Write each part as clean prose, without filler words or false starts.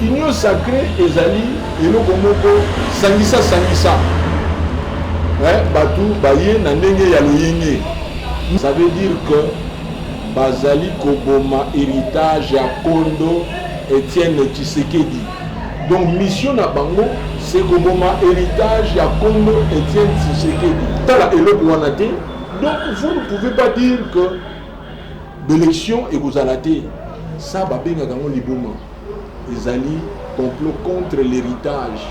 union sacrée ezali eloko moko sangisa batu baye na ndenge ya loyenge. Ça veut dire que bazali koboma héritage ya Kondo Etienne Tshisekedi. Donc mission na bango c'est koboma héritage ya Kondo Etienne Tshisekedi. Tala eloko wana te. Donc vous ne pouvez pas dire que l'élection est vous alaté. Ça va bien dans liboma. Ezali complot contre l'héritage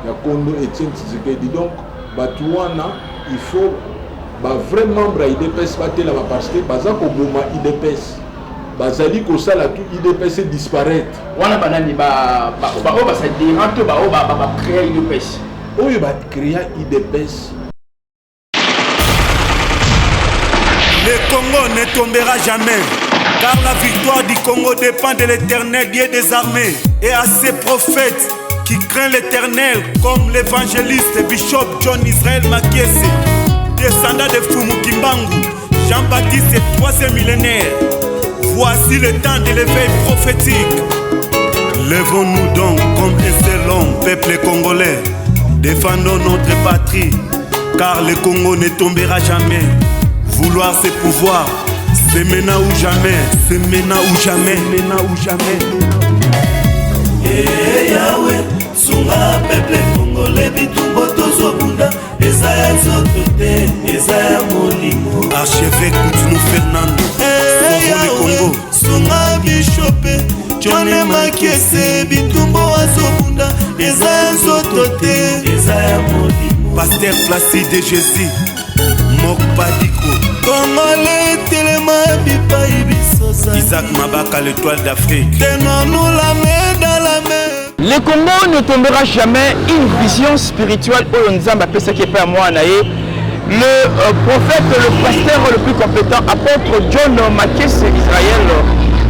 ya Kondo Etienne Tshisekedi. Donc batuana il faut ba vrai membre IDPS batela ba parce que baza ko boma IDPS bazali ko sala tout IDPS disparaître wana banani ba sa diranto ba créer IDPS oyo ba créer IDPS. Le Congo ne tombera jamais, car la victoire du Congo dépend de l'Éternel, Dieu des armées, et à ses prophètes qui craignent l'Éternel, comme l'évangéliste Bishop John Israel Makiese, descendant de Fumu Kimbangu, Jean-Baptiste et troisième millénaire. Voici le temps de l'éveil prophétique. Lèvons-nous donc comme un seul homme, peuple congolais. Défendons notre patrie, car le Congo ne tombera jamais. Vouloir c'est pouvoir, c'est maintenant ou jamais, c'est maintenant ou jamais, maintenant ou jamais. Eh Yahweh, sunga peuple congolais bitumbo tozobunda, ezaya zotote, ezaya molimo. Archevêque Koutounou Fernando, eh Yahweh, sunga bishope, John Makiese bitumbo azobunda, ezaya zotote, ezaya molimo. Pasteur Placide Jésus, Mokpadiko, Congolais telema bipai bisosa, Isaac Mabaka, l'étoile d'Afrique. Tenons-nous la main dans la main. Le Congo ne tombera jamais. Une vision spirituelle au Nzamba Pesa qui est pas moi naé. Le prophète, le pasteur le plus compétent, apôtre John Makiese Israël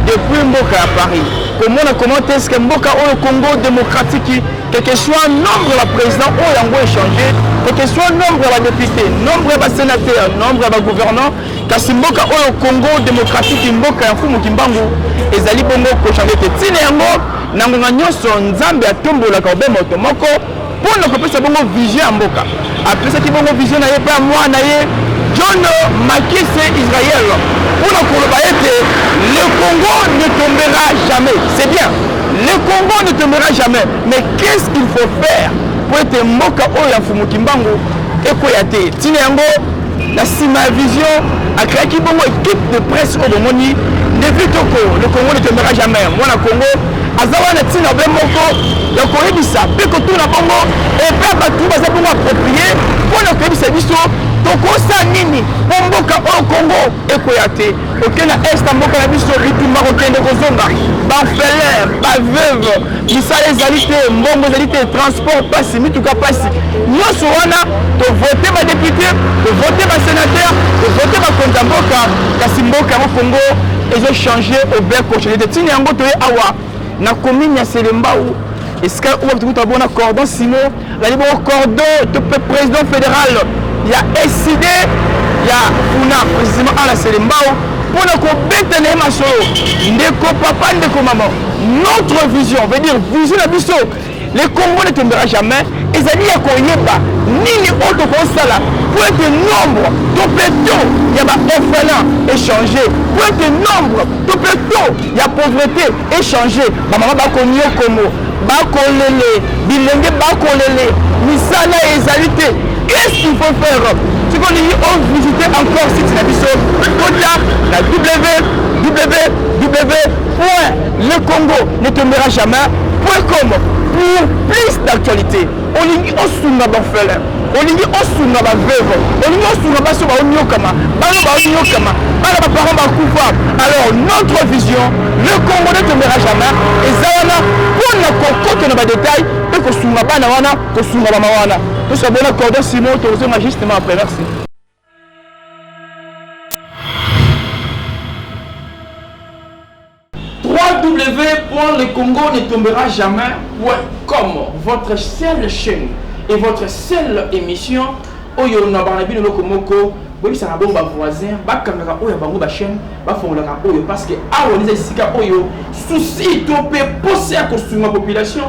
depuis Mboka à Paris. Comment est-ce que Mboka au Congo démocratique, quel que soit le nombre de présidents au Yango échangé, quel que soit le nombre de députés, nombre de sénateurs, nombre de gouvernants, kasi Mboka au Congo démocratique, Mboka ya Fumu Kimbangu, ezali bongo ko changer te tine yango nangonga nyonso Nzambe atombola ka obemo to moko pona ko pesa bongo vision ya Mboka. Apesa ki bongo vision na ye pa moi na ye John Makiese Israël. Pour le Congo ne tombera jamais. C'est bien. Le Congo ne tombera jamais. Mais qu'est-ce qu'il faut faire pour être Mboka Oya Fumu Kimbangu et Koyate Tinengo, la Sima Vision a créé qui bongo équipe de presse au Bomoni. Le Congo ne tombera jamais. Moi, le Congo, Azawana Tina Bemoko, le Congo Bisa, Pekotou na Bongo, et Papa tout va s'apprendre approprié pour le Congo Bisa. Tokosa nini Mboka au Congo ekoyate okena est mboka na biso bitumba kokende kozonga ba feller ba veuve misala ezalité mbongo ezalité transport passe mituka passe nyonso wana to voter ba député to voter ba sénateur to voter ba konza mboka kasi mboka au Congo ezo changer au ber coché de tini yango to awa na commune ya Selembao est-ce que on va bon cordon sino la libre cordon de président fédéral. Il y a SID, il y a Funa, précisément à la Selembao, pour ne compter les massos, ndeko papa, ndeko maman. Notre vision, veut dire vision de biso, le Congo ne tombera jamais, et ça dit à Koyeba, ni les autres constats pour être nombre, tout péto, il y a orphelin échangé, pour être nombre, tout péto, il y a pauvreté échangé, maman va konyo komo, bakolele, bilenge bakolele, misala et égalité. Qu'est-ce qu'il faut faire? Si on visiter encore site la biso, la www.lecongo ne tombera jamais.com pour plus d'actualité. On dit on sunga bafele, on dit on sunga ba veuve, on dit on sunga ba soba onyokama, bana ba onyokama, bana ba parents ba kufa. Alors notre vision, le Congo ne tombera jamais. Et ça wana pour la cocotte na ba détail, et ko sunga bana wana, ko sunga ba mawana. Tout ça bon accord Simon, tu as justement après merci. www.lecongo ne tombera jamais.com, votre seule chaîne et votre seule émission Oyo na Barnabi no Komoko oui ça bon ba voisin ba kangaka oyo bango ba chaîne ba fongolaka oyo parce que awo les esika oyo souci to pe poser à construire la population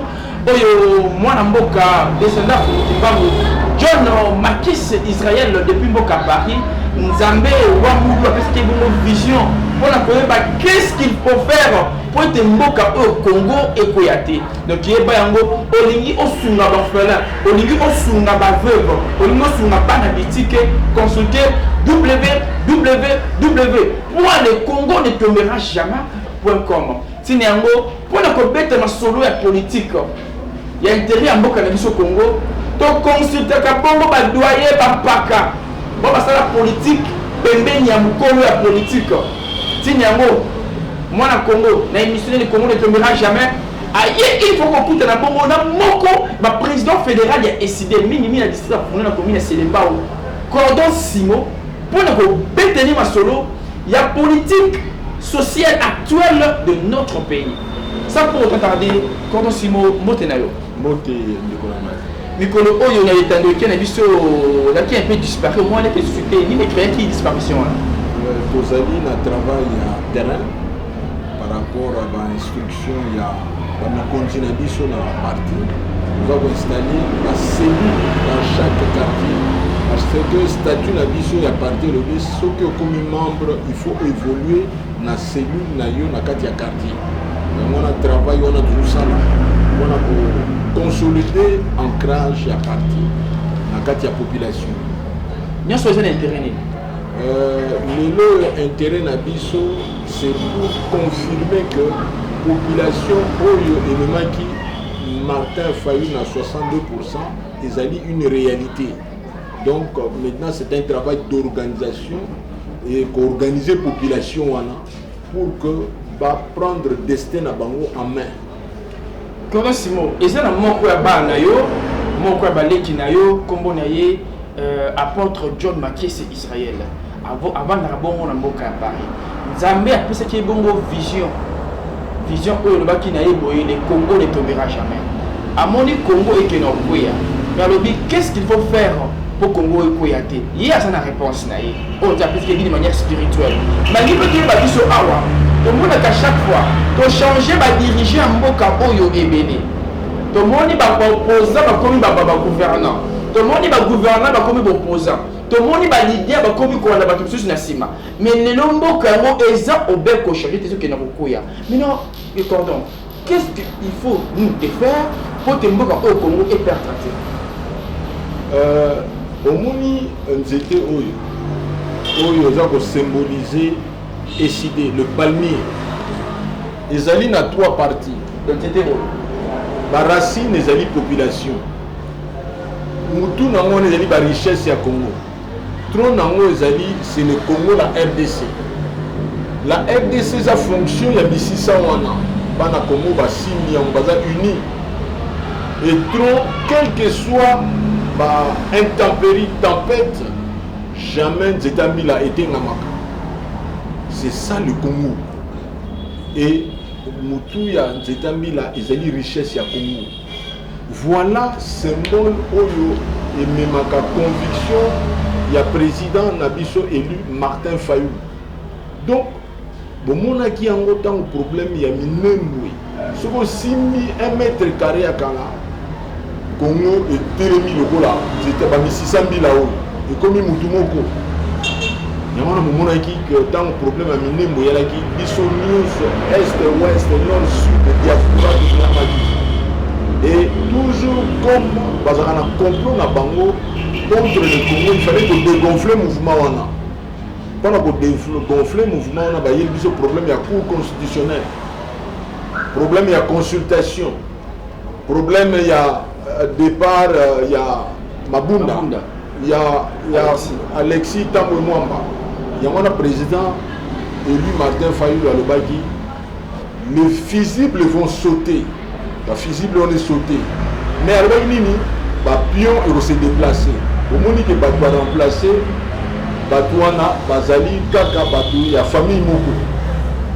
oyo mwana mboka descendant Kimbangu John Makis Israël depuis mboka Paris Nzambe wa mudu parce que bon vision pour la koyeba qu'est-ce qu'il faut faire pour être mboka au Congo et Koyate donc yeba yango olingi osunga ba orphelin olingi osunga ba veuve olingi osunga bana bitike consulter www.lecongo ne tombera jamais.com tini yango pour la kobeta ma solo ya politique ya intérêt ya mboka na biso Congo to consulter ka bongo ba doyer ba paka bon ça la politique pembeni ya mukolo ya politique tini yango moi na Congo na émission le Congo ne tombera jamais aye il faut qu'on coûte na bongo na moko ba président fédéral ya décidé minimi na district pour na commune Selemba cordon simo pour na ko bétenir ma solo ya politique sociale actuelle de notre pays ça pour retarder cordon simo motenayo moté Mikolo oyo na etando ki na biso la qui un peu disparu moi les sociétés ni les créer qui disparition tozali na travail ya terrain par rapport à l'instruction il y a la continue biso na parti nous avons installé la cellule dans chaque quartier parce que statut na biso ya parti le biso que comme membre il faut évoluer na cellule na yo na kati ya quartier on a travail on a tout ça là on a consolider ancrage à parti na kati ya population bien sûr c'est intérêt le intérêt na biso c'est pour confirmer que population oyo ememaki Martin Fayulu na 62% ezali une réalité donc maintenant c'est un travail d'organisation et qu'organiser population wana pour que va prendre destin na bango en main. Comment Simon eza na moko ya bana yo moko ya baleki na yo kombo na ye apôtre John Makis Israël avant na bongo na mboka ya Paris Nzambe apesa ki bongo vision oyo le baki na ye boye le Congo ne tombera jamais amoni Congo et que no koya mais lobi qu'est-ce qu'il faut faire pour Congo et koyate il y a ça na réponse na ye on t'a plus que d'une manière spirituelle malgré que ba biso awa tout le monde à chaque fois to changer ba diriger en mboka oyo ebene tout le monde ba opposant ba komi ba gouvernant tout le monde ba gouvernant ba komi ba opposant tout le monde ba leader ba komi ko na ba tout na sima mais le mboka ngo eza obel ko changer tout ce que na koya mais non et cordon qu'est-ce qu'il faut nous de faire pour que mboka au Congo est pertraté omoni nzete oyo za ko symboliser décidé le palmier ezali na trois parties ba racine ezali population mutu nango ezali ba richesse ya Congo tron nango ezali c'est le Congo la RDC sa fonction ya bisisa wana bana Congo ba simbi yango baza uni et tron quel que soit ba intempérie tempête jamais Nzetambi a été ngamaka. C'est ça le Congo. Et Moutouya Nzetambila ezali richesse ya Congo. Voilà symbole oyo et même ma conviction il y a président Nabiso élu Martin Fayulu. Donc bon mon qui en autant problème il y a minembwe. Soko simi 1 mètre carré à Kala. Congo et Térémi le gola, c'était pas 600 000 euros. Et comme il moutumoko. Il y a un qui dans le problème à Minembo, il y a qui biso news est ouest nord sud diaspora de et toujours comme bazana complot na bango contre le Congo, il fallait que dégonfler mouvement wana. Pendant que dégonfler mouvement wana ba yel biso problème ya cour constitutionnelle. Problème ya consultation. Problème ya départ il y a Mabunda. Il y a Alexis Tambo Mwamba. Il y a un président élu Martin Fayulu à Lobaki. Les fusibles vont sauter. Les fusibles on est sauté. Mais à Lobaki, les pions vont se déplacer. Au moment où ils vont remplacer, Batouana, Bazali, Kaka, Batou, il y a famille Moko.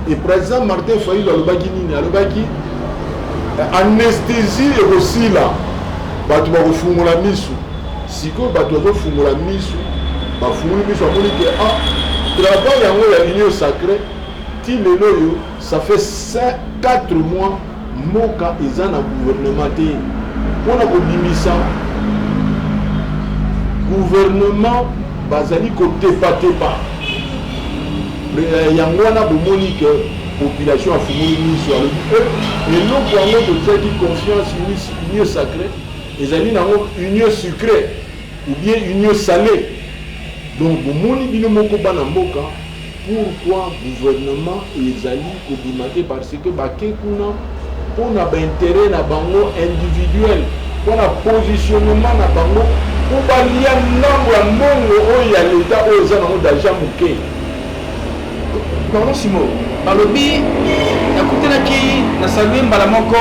Et président Martin Fayulu à Lobaki, anesthésie et aussi là. Batou va refumer la mise. Si quoi batou va refumer la mise. bafungoli biso amoni ke travail yango ya union sacrée ti lelo oyo ça fait 4 mois mboka eza na gouvernement te mpona kobimisa gouvernement bazali kotepatepa yango wana bomoni ke population afungoli miso alobi eloko yango totiaki confiance union sacrée ezali nango union sucrée ou bien union salée. Donc bomoni bino moko bana mboka pourquoi gouvernement ezali kobimate parce que bake kuna mpona baintérêt na bango individuel mpona positionnement na bango mpo balia ntango ya mbongo oyo ya leta oyo eza nango daja moke. Pardon Simo, balobi nakutelaki na salue mbala moko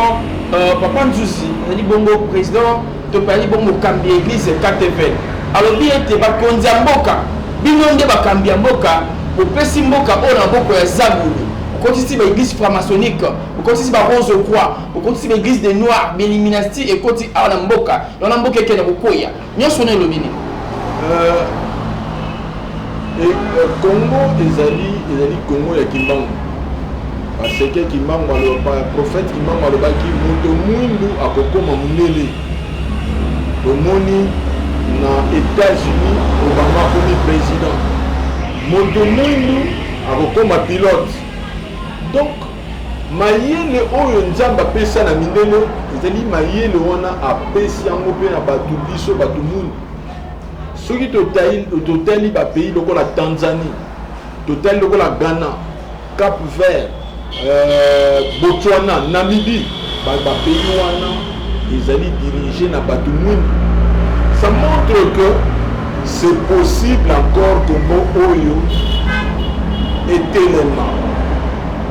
papa Nzuzi azali bongo président topali bongo mokambi église KTV alobi ete bakonzi ya mboka bino nde bakambi ya mboka bopesi mboka oyo na maboko ya zabulu okotisi baéglise franc-maçonnique okotisi barose croix okotisi baéglise des noirs béliminasti ekoti awa na mboka yona mboka ekende kokoya nyonso na elobi nini Congo ezali Congo ya Kimbangu parce que Kimbangu prophète Kimbangu alobaki moto mwindu akokoma munene tomoni na États-Unis Obama akomi président moto mwindu akokoma pilote. Donc mayele oyo nzambe apesa na mindele ezali mayele wana apesi yango mpe na bato biso bato mwindu. Soki totali bapays lokola Tanzanie, totali lokola Ghana, Cap Vert, Botswana, Namibie, bapays wana ezali dirigé na bato mwindu. Ça montre que c'est possible encore Congo oyo etelema.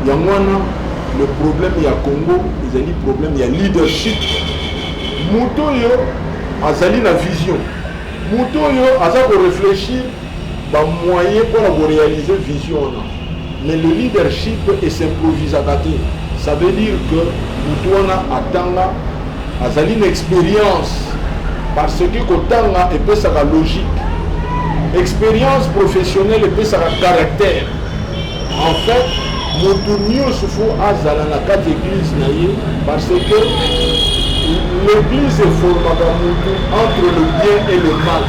Yango wana le problème ya Congo ezali problème ya leadership. Moto yo azali na vision. Moto yo aza ko réfléchir ba moyen pour réaliser vision na. Mais le leadership est s'improvisateur. Ça veut dire que moto wana atanga azali une expérience parce que kotanga et ça la logique. Expérience professionnelle et ça la caractère. En fait, moto nyonso fo azala na kati église na ye parce que l'église est formée entre le bien et le mal.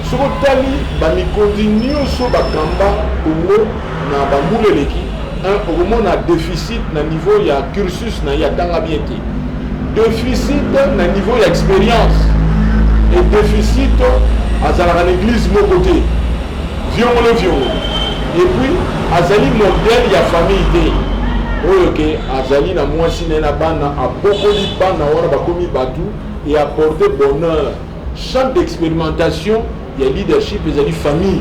Ce que bamikondi nyonso bakamba Congo na bambuleleki au moment na déficit na niveau ya cursus na ya tanga bien te. Déficit na niveau ya expérience et déficit azala na église moko te. Violon. Et puis azali modèle ya famille te. Oyo ke azali na mwasi na bana abokoli bana wana bakomi batu et apporter bonheur. Champ d'expérimentation ya leadership ezali famille.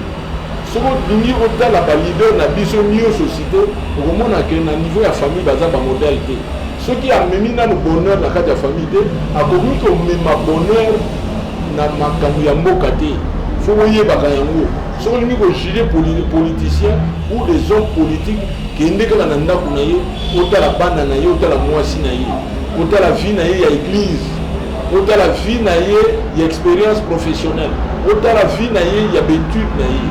Soko dingi otala ba leader na biso nyo société okomona ke na niveau ya famille baza ba modèle te. Soki amemi na bonheur na kati ya famille te akomi ko mema bonheur na makambo ya mboka te. Faut oyebaka yango. Soki olingi kojuger politicien ou des hommes politiques kende kaka na ndako na ye otala bana na ye otala mwasi na ye otala vie na ye ya église otala vie na ye ya expérience professionnelle otala vie na ye ya bétude na ye.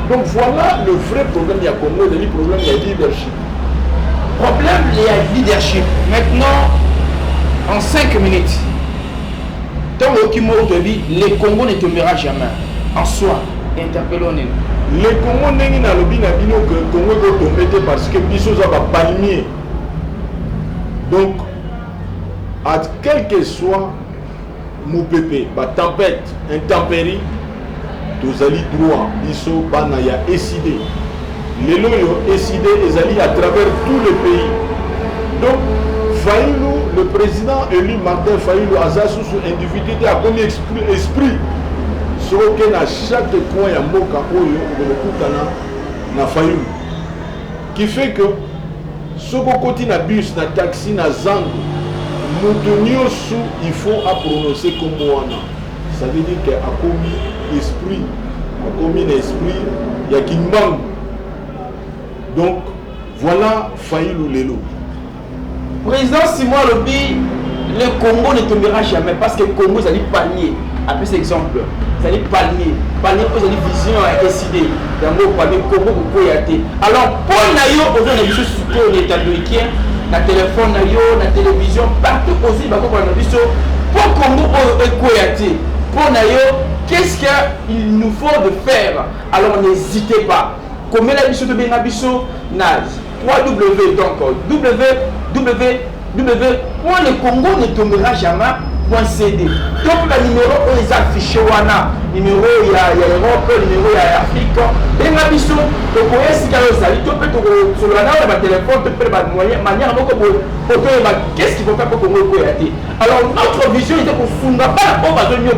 Donc voilà le vrai problème ya Congo, le problème ya leadership. Problème ya leadership. Maintenant en 5 minutes tant que le Congo ne tombera jamais en soi. Interpellons le Congo n'est pas le bino que le Congo doit tomber parce que biso za ba palmier. Donc à quel que soit mon pépé, ba tempête, intempérie, tozali droit biso bana ya décidé. Lelo yo décidé ezali à travers tout le pays. Donc Fayulu, le président élu Martin Fayulu azasu sous individu a comme esprit. Soki na chaque coin ya mboka oyo okokutana na Fayulu qui fait que soko koti na bus na taxi na zango moto nyonso il faut à prononcer comme wana. Ça veut dire que akomi esprit ya Kimbangu. Donc voilà Fayulu lelo. Président Simon Lobi, le Congo ne tombera jamais parce que le Congo c'est un panier. après cet exemple vous allez palmier vous allez vision à décider dans vos palmiers comment vous pouvez y alors pour nayo aujourd'hui on a vu surtout on est américain na téléphone nayo na télévision partout aussi bako on a vu pour Congo ekoyate pour nayo qu'est-ce qu'il nous faut de faire alors n'hésitez pas comme la biso de benga biso na www donc www.lecongo ne tombera jamais.cd donc le numéro est affiché wana numéro il y a Europe numéro il y a Afrique benga biso to koyesi ka yosali to pe to sur la na ba téléphone to pe ba moyen manière moko pour qu'est-ce qu'il faut faire pour Congo koyate alors notre vision était pour funga pas on va donner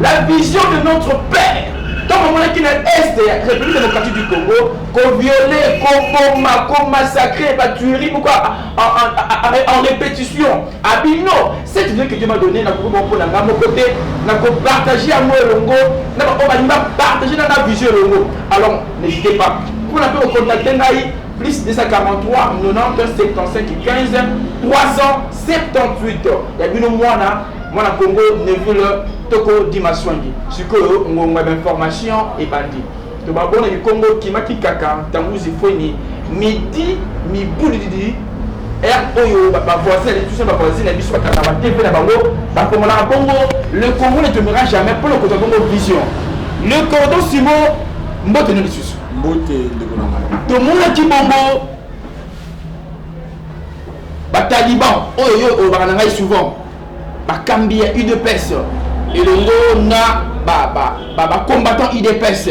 la vision de notre père. Donc, on a qui est l'Est de la République démocratique du Congo, qu'on violait, qu'on massacrait, qu'on tuerie, en répétition. À Bino, cette idée que Dieu m'a donnée, on a mon côté, on a partagé à moi le Longo, on va partager dans la vision le Longo. Alors, n'hésitez pas. Pour la peine, contacter Naï, plus 243 90 75 15 378. Il y a une mois moi na Congo ne veut le toko dimaswangi sikoyo ngongwa information et bandi to babona ni Congo kimaki kaka tanguzi foni midi mi bulidi oyo ba voisin tout ça ba voisin na biso ba kata ba TV na bango ba komona Congo le Congo ne tombera jamais pour le côté Congo vision le cordon simo mbote no lisusu mbote ndeko na mala to mona ki bongo ba taliban oyo ba nanga souvent Bakambia UDPS et le nom na combattant UDPS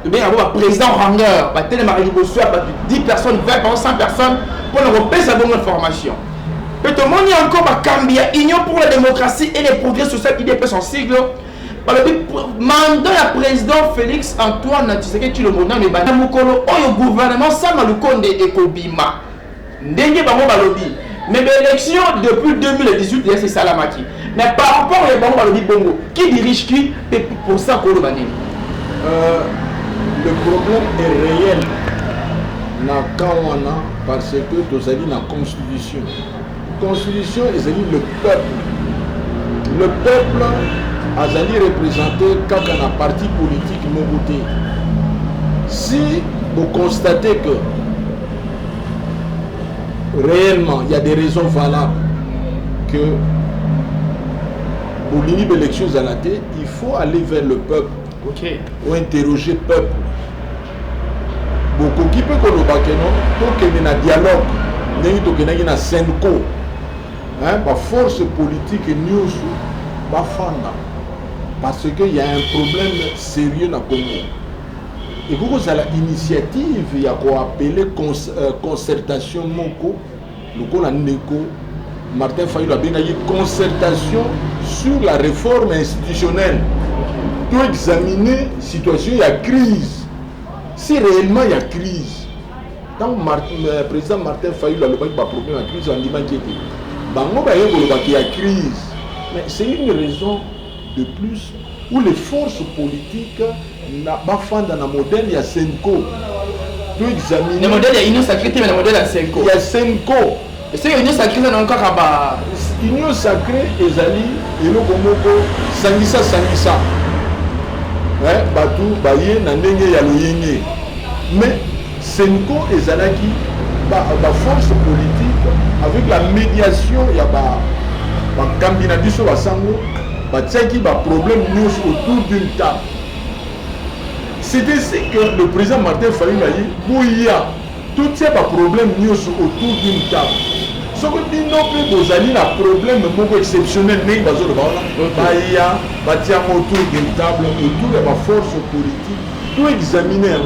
et bien avoir président rangeur tel mari bonsoir 10 personnes 20 personnes 100 personnes pour le repérer sa bonne information et tout le monde y a encore Bakambia Union pour la démocratie et les progrès sociaux UDPS en sigle par le mandat la président Félix Antoine Tshisekedi Tshilombo mais bana mukolo oyo gouvernement sama lukonde ekobima ndenge bango balobi. Mais l'élection depuis 2018, c'est Salamaki. Mais par rapport aux Bongo, qui dirige qui pour ça qu'on le banne? Le problème est réel. Na Kawana parce que tu as dit la constitution. La constitution est le peuple. Le peuple a dit représenté quand on a parti politique Mobuté. Si vous constatez que réellement, il y a des raisons valables que pour l'unité d'élection à la tête, il faut aller vers le peuple ou interroger le peuple. Beaucoup qui peut que le bakeno, pour qu'il y ait un dialogue, il y ait un syndicat, la force politique news, parce qu'il y a un problème sérieux dans le Congo. Et vous avez l'initiative, il y a quoi appeler concertation Moko, le Neko, Martin Fayulu a bien dit concertation sur la réforme institutionnelle. Pour examiner la situation, il y a crise. Si réellement il y a crise, quand le président Martin Fayulu a le problème de crise, on dit qu'il y a crise. Mais c'est une raison de plus où les forces politiques na bafanda na modèle ya Senko to examiner le modèle ya Union Sacrée mais le modèle ya Senko ya Senko et c'est Union Sacrée na encore ba Union Sacrée ezali eloko moko sangisa batu baye na ndenge ya loyenge mais Senko ezalaki ba force politique avec la médiation ya ba kambina biso basango batiaki ba problème news autour d'une table. C'est ainsi que le président Martin Fayulu a dit bouilla tout ces problèmes news autour d'une table. Ce que dit non plus vous avez un problème exceptionnel mais bazo de baya batia autour d'une table autour de la force politique tout examiner.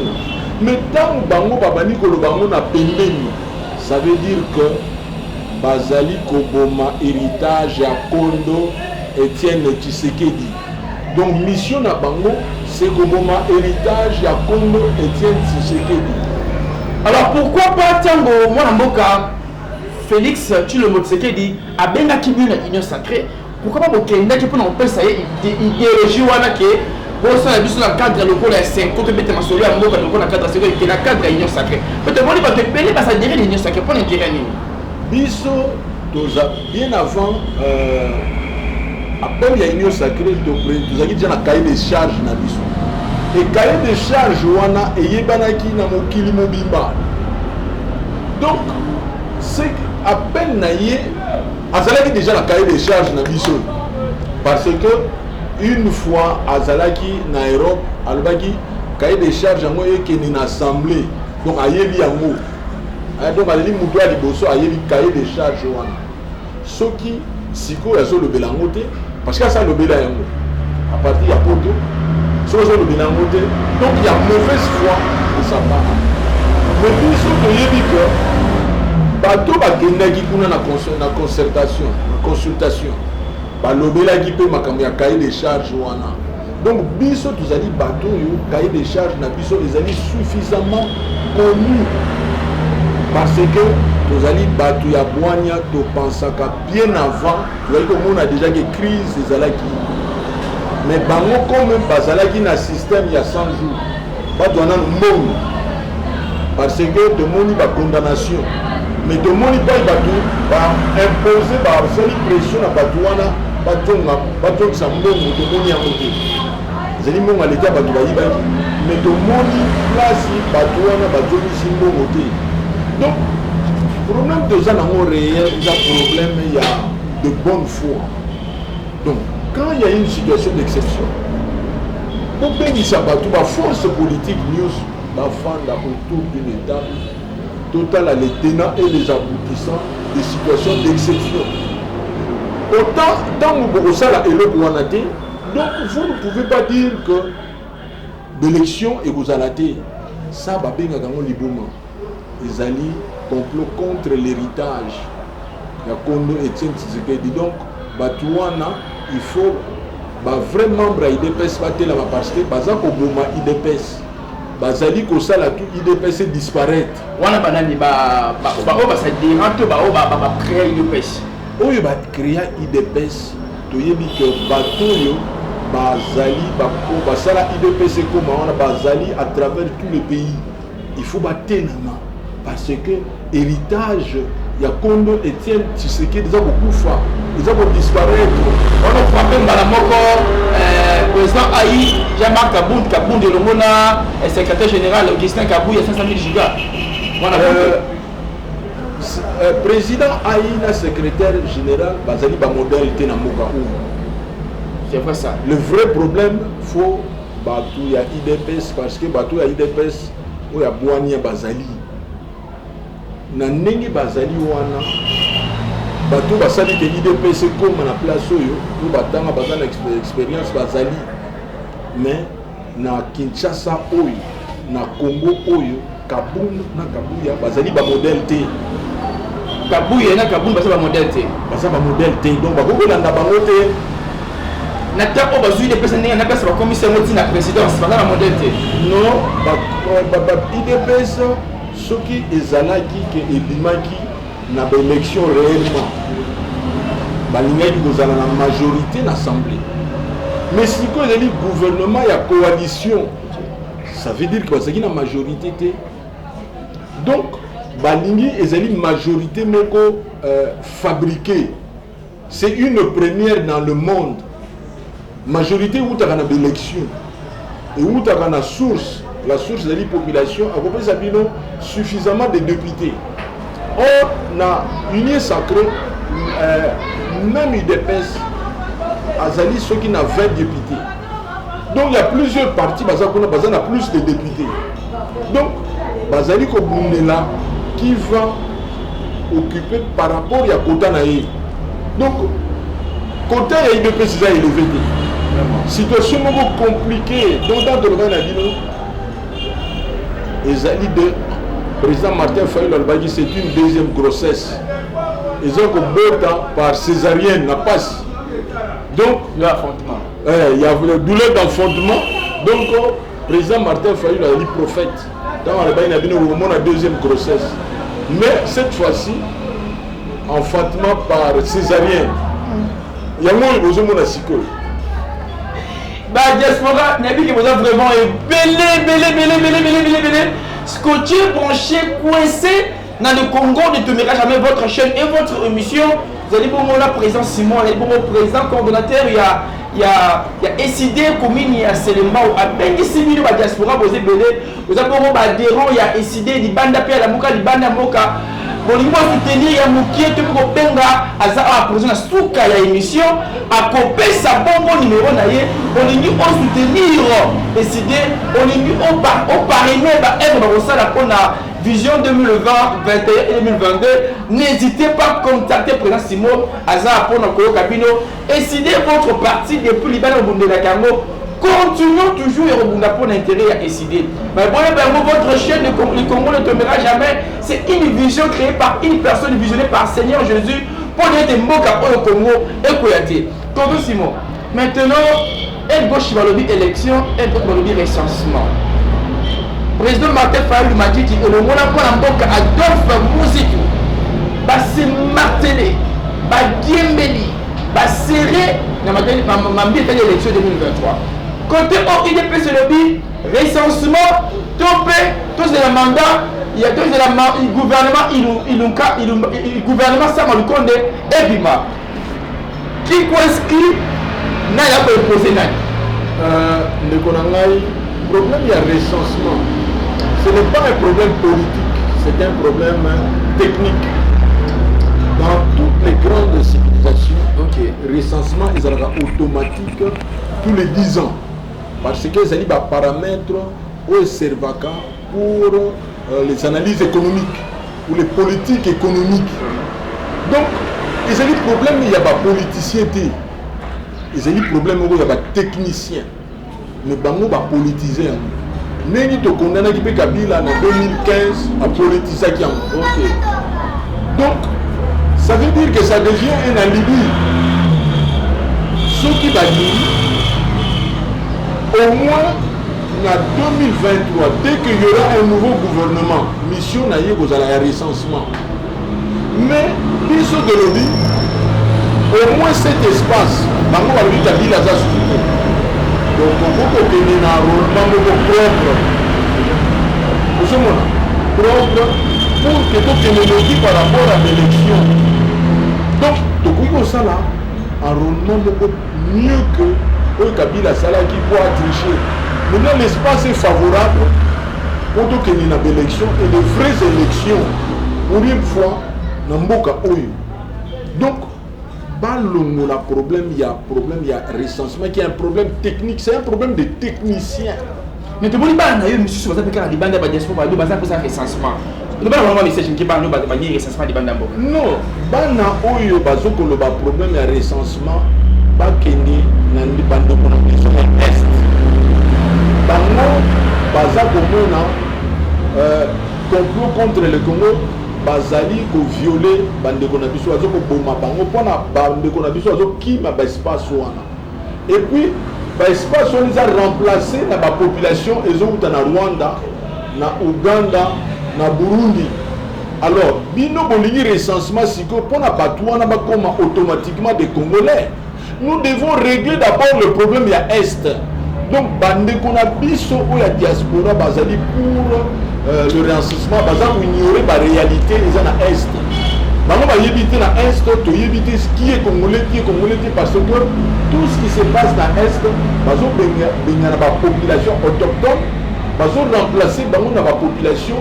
Mais tant bango babani ko lo bango na pembeni ça veut dire que bazali koboma héritage ya Kondo Etienne Tshisekedi. Donc mission na bango c'est comme héritage ya Kondo Etienne Tshisekedi. Alors pourquoi pas tango mwana mboka Félix Tshilombo Tshisekedi a benga kibu na Union Sacrée? Pourquoi pas bokenda ki pona opesa idéologie wana ke bosa na biso na cadre lokola ya 5 to bete masolo ya mboka lokola na cadre c'est que la cadre ya Union Sacrée. Peut-être boni ba te pele ba sa dire l'Union Sacrée pour intérêt nini? Biso bien avant Après, il y a une union sacrée, vous avez dit un cahier de charges. Et cahier de charges, wana et banaki na mokili mobimba. Donc, c'est à peine naïe, azalaki déjà la cahier de charges na biso. Parce que une fois azalaki na Europe, albaki cahier de charges yango eke ni na assemblée. Donc ayebi yango. Donc aleli mutu ali boso ayebi cahier de charges wana. Soki siko yazo lobela yango te parce que ça lobela yango. À partir ya poto donc il y a mauvaise foi de sa part. Mais puis il y a bateau qui na concertation, consultation. Lobela qui peut ma cahier de charges. Donc biso tous ali bateau cahier de charges na biso les ali suffisamment connus parce que nous ali bateau ya boania to pensaka bien avant. Vous voyez que on a déjà des crises des alaki. Mais bango quand même bazalaki na système il y a 100 jours bato wana mbongo parce que de moni ba condamnation mais de moni pas bato ba imposer ba sali pression na bato wana bato sa mbongo de moni yango te zeli mbongo aleta bato bayibaki mais de moni place bato wana bato bisi mbongo te. Donc problème de ça nango réel il y a problème il y a de bonne foi. Donc quand il y a une situation d'exception, pour bénir ça, la force politique news va fendre autour d'une étape totale à les tenants et les aboutissants des situations d'exception. Autant dans Moubourosala et le Gouanaté, donc vous ne pouvez pas dire que l'élection est Gouanaté. Ça va bien à Gamon Libouma. Les alliés complot contre l'héritage. Il y a Kondo et Tien Tshisekedi. Donc, Batouana, il faut vrai membre à IDPS parce que baza ko boma IDPS bazali ko sala tout IDPS disparaître wana banani ba sa dirante ba créer IDPS oyo ba créer IDPS to yebi que bato yo bazali ba ko basala IDPS comme on a bazali à travers tout le pays. Il faut batenama parce que héritage il y a Kondo et Etienne Tshisekedi déjà beaucoup fois ils ont disparaître. On a frappé Malamoko, président Aïe, Jean-Marc Kabound de Lomona, secrétaire général Augustin Kabou, il y a 500 000 gigas. Président Aïe, secrétaire général, Bazali Bamodel Tenamoka. C'est vrai ça. Le vrai problème, faut Batou, il y a IDPS parce que Batou, il y a IDPS, il y a Boani Bazali. Nanengi Bazali wana. Bato basali de l'IDPS comme na place oyo ou batanga bazana expérience bazali mais na Kinshasa oyo na Congo oyo Kabound na Kabuya bazali ba modèle T Kabuya na Kabound bazali ba modèle T donc bakoko landa bango te na ta o bazui de personnes na pesa ba commissaire moti na présidence bazali ba modèle T non ba IDPS soki ezalaki ke ebimaki na élection réellement balingaki kozala na majorité na assemblée mais si ko ezali gouvernement ya coalition ça veut dire que bazalaki na majorité te donc balingi ezali majorité moko fabriquée. C'est une première dans le monde. Majorité où tu as une élection et où tu as une source, la source de la population a suffisamment de députés. Or, dans l'Union sacrée, même UDPS, Azali, ceux qui n'ont 20 députés. Donc, il y a plusieurs partis, Bazali a plus de députés. Donc, Bazali Kobundela qui va occuper par rapport à Kota Naï. Donc, Kota et UDPS, c'est élevé. Situation compliquée. Donc, dans le domaine, Ezali de président Martin Fayulu Albagi, c'est une deuxième grossesse. Ils ont comme par césarienne, la passe. Donc, il y a affrontement. Il y a une douleur d'enfantement. Donc, président Martin Fayulu a dit prophète. Dans le il y a une deuxième grossesse. Mais cette fois-ci, enfantement par césarienne. Il y a moins de besoin de psychologue. Bah, diaspora, Nabi qui vous a vraiment belé, scotché, branché, coincé dans le Congo. Ne tombera jamais votre chaîne et votre émission vous allez voir là président Simon, vous allez voir président coordonnateur, il y a SID commune, il y a Selema, à Bengi Simili, la diaspora, vous avez voir adhérents, il y a SID, il banda pia la moka, il banda moka. Bon, il faut soutenir, il y a Moukier, tout le monde a président Souka, il y a émission, à copier sa bon numéro, on dit soutenir SID, on dit parrainer, on a Vision 2020, 2021 et 2022. N'hésitez pas à contacter le président Simon Aza pour notre cabine. Décidez votre parti depuis Liban au Bundé Dakarmo. Continuons toujours et rebondir pour l'intérêt à décider. Mais bon, votre chaîne, le Congo ne tombera jamais. C'est une vision créée par une personne, visionnée par Seigneur Jésus pour dire des mots au Congo et Koyate. Tonton Simon. Maintenant, elle gauche va lobby élection, elle gauche va lobby recensement. Président Martin Fayou m'a dit que le monde a Adolphe Mouziki va se marteler, va diembeli, va serrer dans ma l'élection 2023. Côté IDP c'est le but, recensement, topé, tous les mandats, il y a tous les gouvernement, gouvernement Samuel Konde et Bima. Qui inscrit n'a pas posé le problème il y a recensement. Ce n'est pas un problème politique, c'est un problème technique. Dans toutes les grandes civilisations, recensement est automatique tous les 10 ans. Parce que c'est un paramètre au Servaka pour les analyses économiques ou les politiques économiques. Donc, il y a des problèmes, il y a des politiciens, il y a des problèmes, il y a des techniciens. Mais il y a des politisés. Neni to condamné qui peut Kabila en 2015 à politiser qui en donc ça veut dire que ça devient un alibi. Ce qui va dire au moins en 2023 dès qu'il y aura un nouveau gouvernement mission naïe vous allez à recensement mais biso de lobby au moins cet espace bango va lui Kabila za soutenir. Donc, on peut obtenir un rôle propre. Propre pour que tout le par rapport à l'élection. Donc, tout le ça là, un rôle mieux que le Kabila Sala qui peut tricher. Maintenant, l'espace est favorable pour tout que une élection et de vraies élections. Pour une fois, dans Mboka Oyo. Donc, il y a recensement qui est un problème technique, c'est un problème de technicien. Mais tu ne peux pas dire que monsieur Sosa peut faire des bandes de diaspora, il y a un recensement. Tu ne peux pas avoir un message qui parle de recensement des bandes. Non, bana oyo bazoko le problème de recensement ba keni na bande ko na question est. Bango bazako mona complot contre le Congo. Bazali ko violer bande ko na biso azo ko boma bango pona bande ko na biso azo kima ba espace wana et puis ba espace wana za remplacer na ba population ezokuta na Rwanda na Uganda na Burundi. Alors bino bolingi recensement siko pona batu wana ba koma automatiquement des Congolais. Nous devons régler d'abord le problème ya est. Donc bande ko na biso ou la diaspora bazali pour le réenregistrement pour ignorer la réalité des gens à l'Est. Maintenant, on va éviter à l'Est, on éviter ce qui est congolais, parce que tout ce qui se passe dans l'Est, il y a la population autochtone, il y a remplacer la population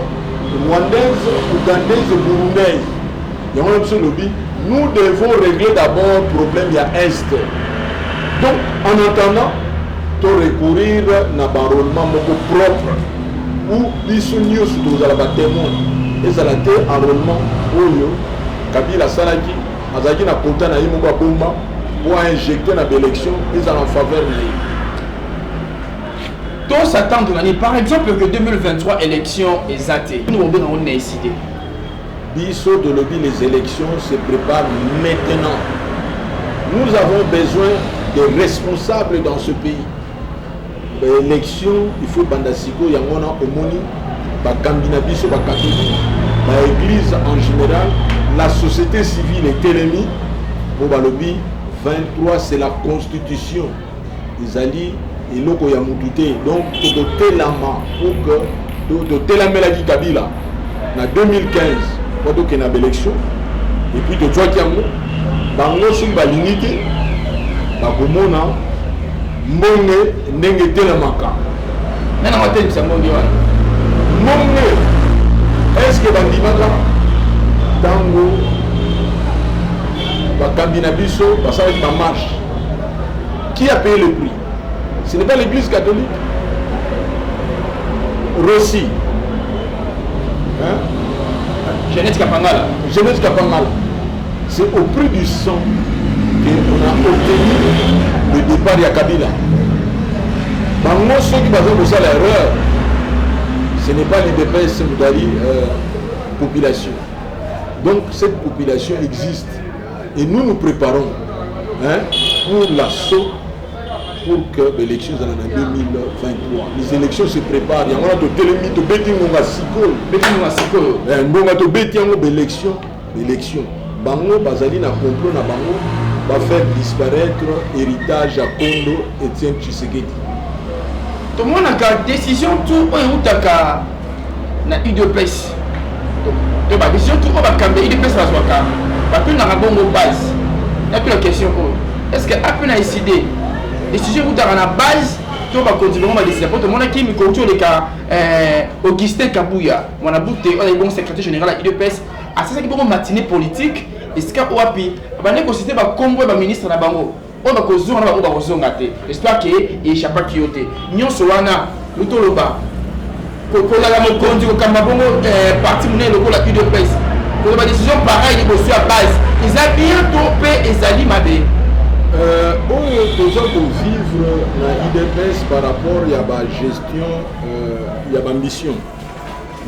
rwandaise, ougandaise, burundaise. Nous devons régler d'abord le problème à l'Est. Donc, en attendant, de recourir à un enrôlement propre. Ou biso nyonso tozala batémoin ezala te enrôlement oyo Kabila Salaki azalaki na kota na ye moko abomba pour injecter na élection ezala en faveur na ye. Donc s'attendre l'année par exemple que 2023 élection ezate nous on a décidé biso de lobby les élections se préparent maintenant. Nous avons besoin de responsables dans ce pays. L'élection, il faut bandasiko yangona omoni ba kambina biso ba catholique ba église en général la société civile est télémi pour balobi 23 c'est la constitution izali eloko ya mutute donc to telama pour que to telamela ki Kabila na 2015 pour que na élection et puis de toi qui bango soki balingi te bakomona mbonge ndenge etelemaka nana matelemisa mbonge wana mbonge estce bandimaka ntango bakambi na biso basalaki bamarche. Qui a payé le prix? Ce n'est pas l'église catholique. Rossi, hein? Jeannette Kapangala. Jeannette Kapangala. C'est au prix du sang qu'on a obtenu le départ de Kabila. Bango ceux qui basent sur l'erreur, ce n'est pas l'IDPS population. Donc cette population existe et nous préparons, hein, pour l'assaut pour que l'élection soit en 2023. Les élections se préparent. Il y a un télémite, élection. Bango bazali na complot na bango va faire disparaître héritage à Kondo Etienne Tshisekedi. Tout le monde a une décision tout oyutaka na UDPS. Donc la décision tout va cambier UDPS la soka. Parce que na bongo base. Et puis la question est-ce que après a décidé décision où dans la base tout va continuer à décider pour tout le monde qui me contrôle les cas Augustin Kabouya mon abouté on est bon secrétaire général à UDPS à ça qui bon matinée politique et ce qu'a oapi va négocier va convoyer ba ministre na bango on va kozonga na ba kozonga te j'espère que échappe qui yote nyonso wana lutoloba ko la mo kondi ko kamba bongo parti muné loko la UDPS pour la décision pareil négocier à base ils a bientôt paix ezali mabe oyo toza kovivre na IDPS par rapport ya gestion ya mission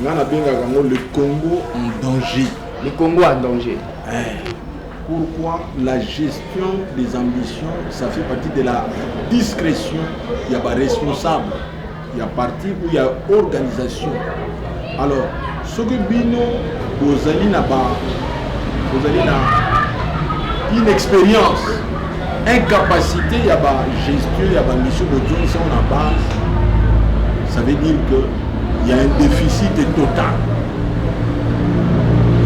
nga nabengaka yango le Congo en danger. Le Congo en danger. Pourquoi? La gestion des ambitions, ça fait partie de la discrétion. Il y a responsable, il y a parti où il y a organisation. Alors, ce que bino vous allez na inexpérience, incapacité, il y a gestion, il y a mission de Dieu, si on a base, ça veut dire qu'il y a un déficit total.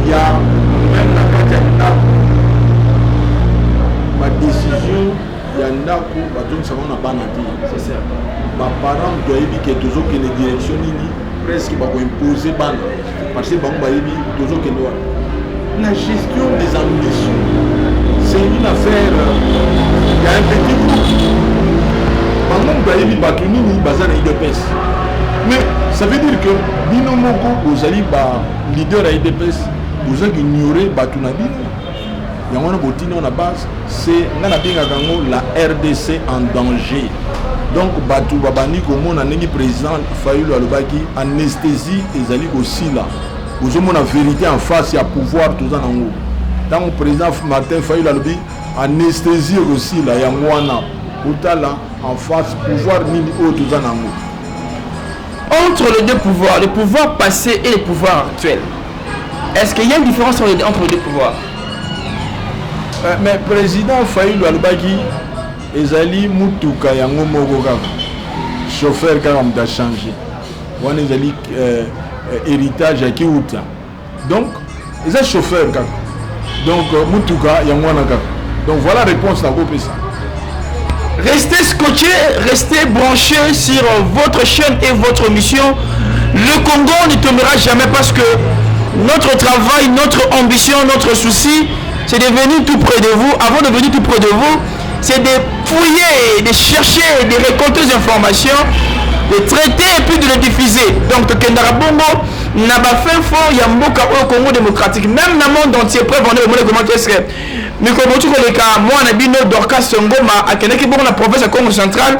Il y a même la décision, il y a un dako, on a banati. C'est ça. Les parents doivent dire que tous les directions presque imposer ban parce que la gestion des ambitions, c'est une affaire. Il y a un petit groupe. Mais ça veut dire que Binomoko, vous allez leader à IDPS, vous allez ignorer Batunabi. Il y a une base, c'est la RDC en danger. Donc Batou Babani comme on a un président Fayulu Alobaki anesthésie et Zali aussi là. Vous avez la vérité en face, il y a pouvoir tout ça en haut. Tant le président Martin Fayulu Alobi anesthésie aussi là, il y a Mouana. Là en face, pouvoir mini haut tout ça en haut. Entre les deux pouvoirs, le pouvoir passé et le pouvoir actuel, est-ce qu'il y a une différence entre les deux pouvoirs? Mais président Fayulu Alobaki ezali mutuka yango moko kaka chauffeur kaka mta changé wana ezali héritage ya kiuta donc eza chauffeur kaka donc mutuka yango wana kaka donc voilà réponse na kopesa. Restez scotchés, restez branchés sur votre chaîne et votre mission. Le Congo ne tombera jamais parce que notre travail, notre ambition, notre souci, c'est de venir tout près de vous. Avant de venir tout près de vous, c'est de fouiller, de chercher, de récolter des informations, de traiter et puis de les diffuser. Donc, Kendara Bongo n'a pas fait fort, il y a Mboka au Congo démocratique. Même dans le monde entier, preuve, on est le monde comment est-ce que. Mais comme tu connais, moi, on a vu notre Dorcas Songoma, à Keneki, bon, la province de Congo central,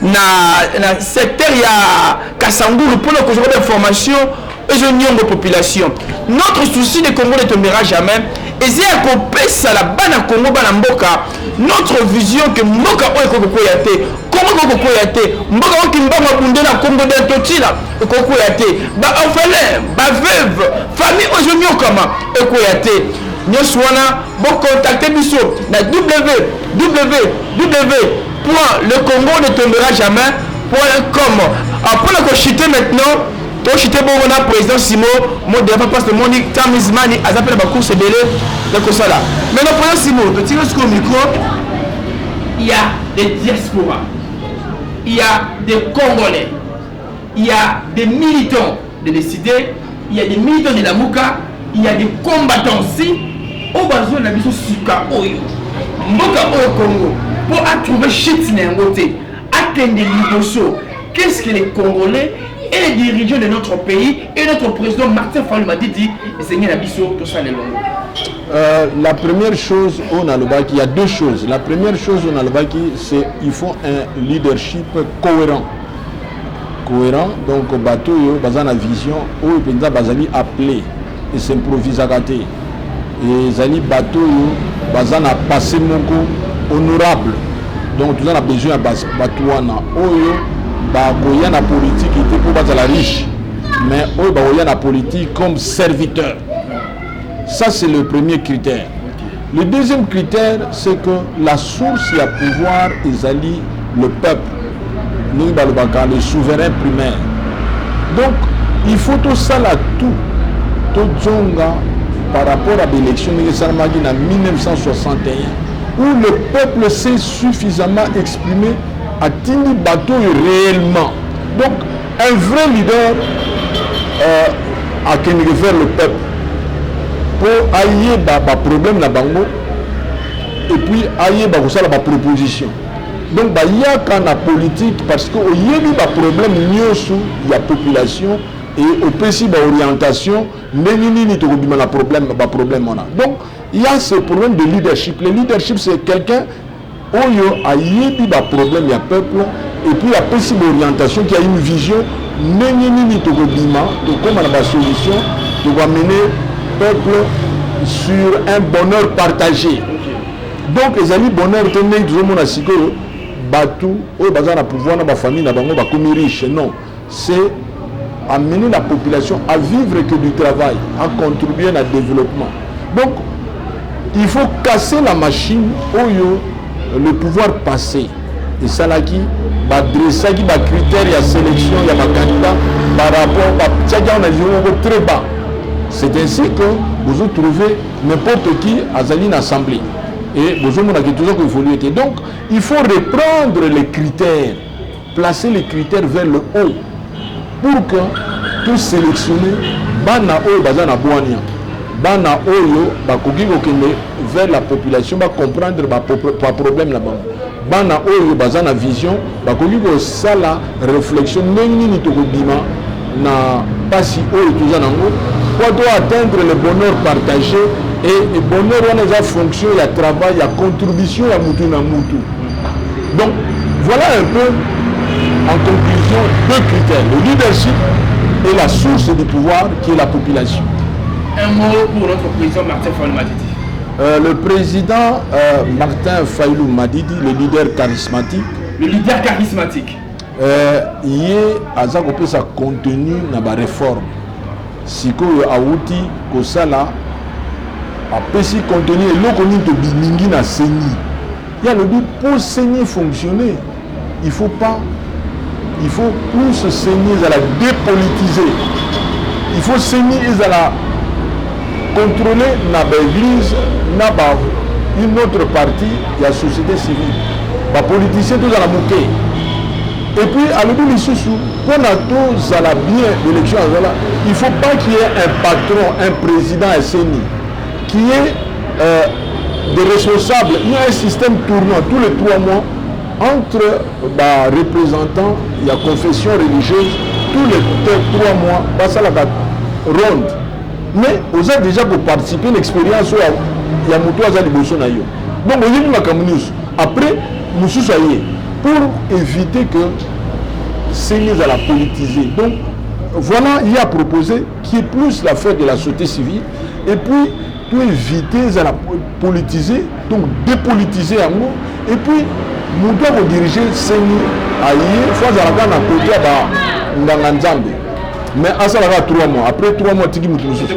na secteur, il y a Kassangourou pour le contrôle d'informations et de population. Notre souci de Congo ne tombera jamais. Et c'est à couper ça la bana Congo bana Mboka. Notre vision que Mboka oye Koko Yate. Comment Koko Yate? Mboka qui m'a bundé na Congo de Totila. Koko Yate. Ba orphelin, ba veuve, famille aujourd'hui comment? Koko Yate. Nous soyons bon contacter Bisso na www.lecongo ne tombera jamais.com. Après le chiter maintenant. Donc, j'étais bon, on a président Simo, mon débat passe le monde, Tamizmani, à la course de Donc ça là. Maintenant, pendant 6 mots, tu tires au micro, il y a des diasporas, il y a des Congolais, il y a des militants de décider, il y a des militants de la Mouka, il y a des combattants aussi. Au besoin de la mission Suka Oyo, Mboka Oyo Congo, pour trouver shit n'importe, atteindre des niveaux. Qu'est-ce que les Congolais et les dirigeants de notre pays et notre président Martin Fayulu Madidi, Seigneur Nabiso, tout ça les longs. La première chose on a le Baki, il y a deux choses. La première chose on a le Baki, c'est il faut un leadership cohérent. Cohérent, donc bateau yo bazana vision ou penza bazali appelé et s'improvise à gâter. Et zali bateau yo bazana passé moko honorable. Donc tout ça a besoin de bateau wana oyo ba koya na politique était pour bazala riche. Mais oyo ba koya na politique comme serviteur. Ça, c'est le premier critère. Le deuxième critère, c'est que la source et à pouvoir est le peuple, le souverain primaire. Donc, il faut tout ça là, tout zonga par rapport à l'élection de Sarmagui en 1961, où le peuple s'est suffisamment exprimé à Tini Bateau réellement. Donc, un vrai leader a qu'à faire le peuple. Pour ailler des problèmes na bango et puis ailler des propositions. Donc il y a quand la politique parce que il y a des problèmes il y a population et au principe orientation ni to bima problème on a. Donc il y a ce problème de leadership. Le leadership c'est quelqu'un oyo aille des problèmes il y a peuple et puis la possible orientation qui a une vision ni to bima to comme la solution to va mener peuple sur un bonheur partagé. Donc les amis bonheur tenez tout le monde à Sikoro Batou au bazar à pouvoir dans ma famille na bango ba comme riche non c'est amener la population à vivre que du travail à contribuer à développement. Donc il faut casser la machine oyo le pouvoir passé et ça là qui va dresser qui va critères ya sélection ya ba candidat par rapport à tchaga on a dit très bas. C'est ainsi que vous trouvez n'importe qui à une assemblée. Et vous avez toujours évolué. Donc, il faut reprendre les critères, placer les critères vers le haut pour que tout sélectionner, bana oyo bazana boania, bana oyo bakoki kokende vers la population, va comprendre pas problème là-bas. Bana oyo bazana vision, bakoki ko sala réflexion nini ni tokobima na pasi oyo tuza nango. Pour atteindre le bonheur partagé et le bonheur on a fonction, il y a travail, il y a contribution, il y a moutou na moutou. Donc voilà un peu en conclusion deux critères, le leadership et la source du pouvoir qui est la population. Un mot pour notre président Martin Fayulu Madidi. Le président Martin Fayulu Madidi, le leader charismatique. Le leader charismatique. Il est à sa contenu dans la réforme. Sikoyo awuti kosala apesi contenu eloko nini to bimingi na seni. Il y a le but pour saigner fonctionner, il faut plus saigner à la dépolitiser. Il faut saigner à la contrôler na l'église na ba une autre partie de la société civile. Ba politicien tout à la moquer. Et puis, à l'autre sous pour tous à la bien l'élection, il ne faut pas qu'il y ait un patron, un président SNI, qui est des responsables. Il y a un système tournant tous les 3 mois entre représentants, il y a confession religieuse, tous les 3 mois, ça la ronde. Mais vous avez déjà pour participer à une expérience où il y a un moto à l'Ibosso. Donc, vous avez dit après, nous sommes pour éviter que c'est mis à la politiser. Donc, voilà, il a proposé qui est plus l'affaire de la société civile et puis pour éviter à la politiser, donc dépolitiser en gros, et puis nous devons diriger Seni aïe, fois à la gare à côté à Nganganzambe. Mais à ça, là, 3 mois. Après 3 mois, tu dis que nous sommes.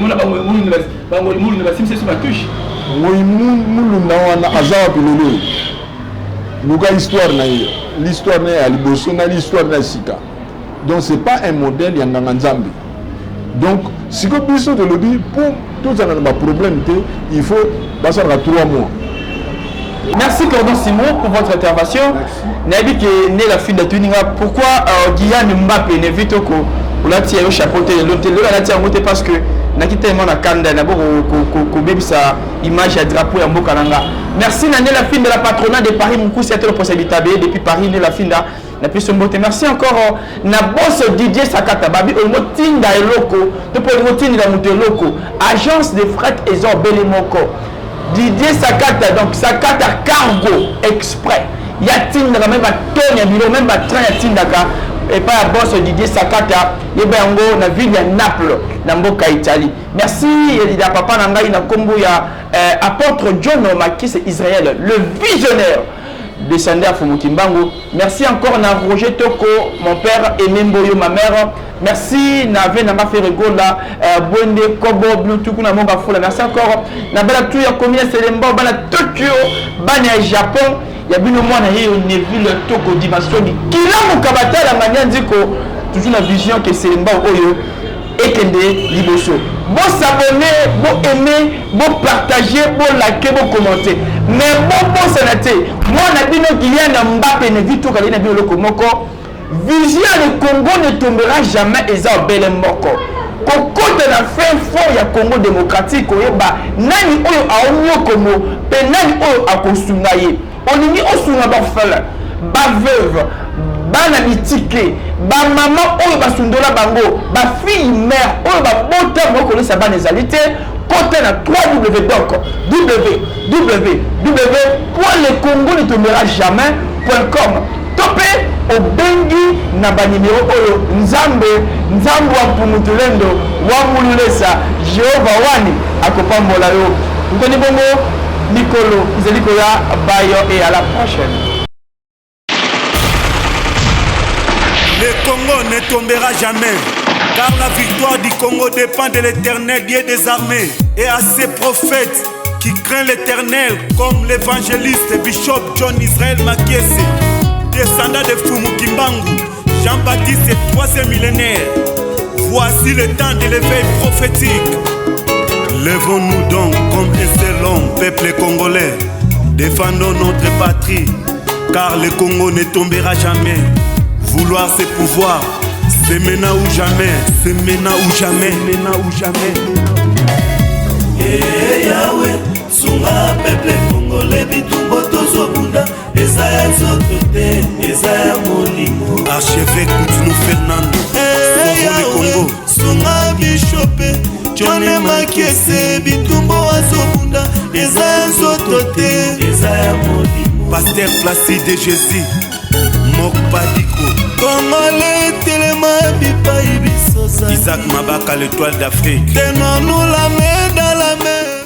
L'histoire n'est à l'Ibosso, l'histoire n'est à Sika. Donc ce n'est pas un modèle Yanganganzambi. Donc, si vous avez de l'objet pour tout ça n'a pas problème, il faut passer à 3 mois. Merci Cordon Simon pour votre intervention. Nabi qui est né la fille de Tuninga. Pourquoi Guyane Mbappé ne vit au latia au chapeau de l'hôtel parce que n'a tellement la kanda d'abord au bébé sa image à drapeau en Bokananga. Merci Nané la fille de la patronat de Paris Moukou c'est la possibilité depuis Paris né la fille na plus beauté. Merci encore na boss Didier Sakata Babi au motinda et loco de pour le motinda la moto loco agence de fret et Zorbele Moko. Didier Sakata, donc Sakata Cargo Express. Il y a Tindaka, même à Tony, même à train, il y a Tindaka. Et pas à boss Didier Sakata. Il y a la ville de Naples, dans Boka Italie. Merci, il y a papa Nanga, il y a Kombo, il y a apôtre John Makis Israël, le visionnaire de Sander Fumukimbango. Merci encore à Roger Toko, mon père, et Memboyo, ma mère. Merci Nave Nama Ferregola, Bonde, Kobo, Bluetooth, Namonga Fola. Merci encore. Nabela Tuya Komia Selemba, Bana Tokyo, Bana Japon. Il y a bien au moins une ville Toko dimension du Kilamu Kabata, la manière de dire toujours la vision que Selemba Oyo et Kende Liboso. Bon s'abonner, bon aimer, bon partager, bon liker, bon commenter. Mais bon s'anaté. Moi, Nabino Guyane Mbappé ne vit tout qu'à l'Inabino Lokomoko. Vision le Congo ne tombera jamais et ça belle moko. Koko de la fin fond ya Congo démocratique oyeba nani oyo aonyo komo pe nani oyo akosungaye. Oningi osunga ba fala ba veuve ba na mitike ba maman oyo basundola bango ba fille mère oyo ba bota moko le sabane ezalité côté na 3W donc www.lecongo ne tombera jamais.com. Topé au bengi na ba numéro oyo nzambe wa Mpumutulendo wa Mululesa Jehova wani akopambola yo nkoni bongo Nicolo Zelikoya Bayo et à la prochaine. Le Congo ne tombera jamais car la victoire du Congo dépend de l'Éternel Dieu des armées et à ses prophètes qui craignent l'Éternel comme l'évangéliste Bishop John Israël Makiese, descendant de Fumukimbangu, Jean-Baptiste est 3e millénaire. Voici le temps de l'éveil prophétique. Lèvons-nous donc comme un seul homme, peuple congolais. Défendons notre patrie, car le Congo ne tombera jamais. Vouloir c'est pouvoir, c'est maintenant ou jamais, c'est maintenant ou jamais, maintenant ou jamais. Yahweh, sunga peuple congolais, bitumbo tozobunda. Ezaya zotote, Ezaya molimo. Archevêque Koutounou Fernando, Yahweh, Congo. sunga bishope, John Makese, bitumbo azobunda. Ezaya zotote, Ezaya molimo. Pasteur Placide Jésus, Mokpadiko, Congolais telema bipai bisosa. Isaac Mabaka, l'étoile d'Afrique. Tenons-nous la main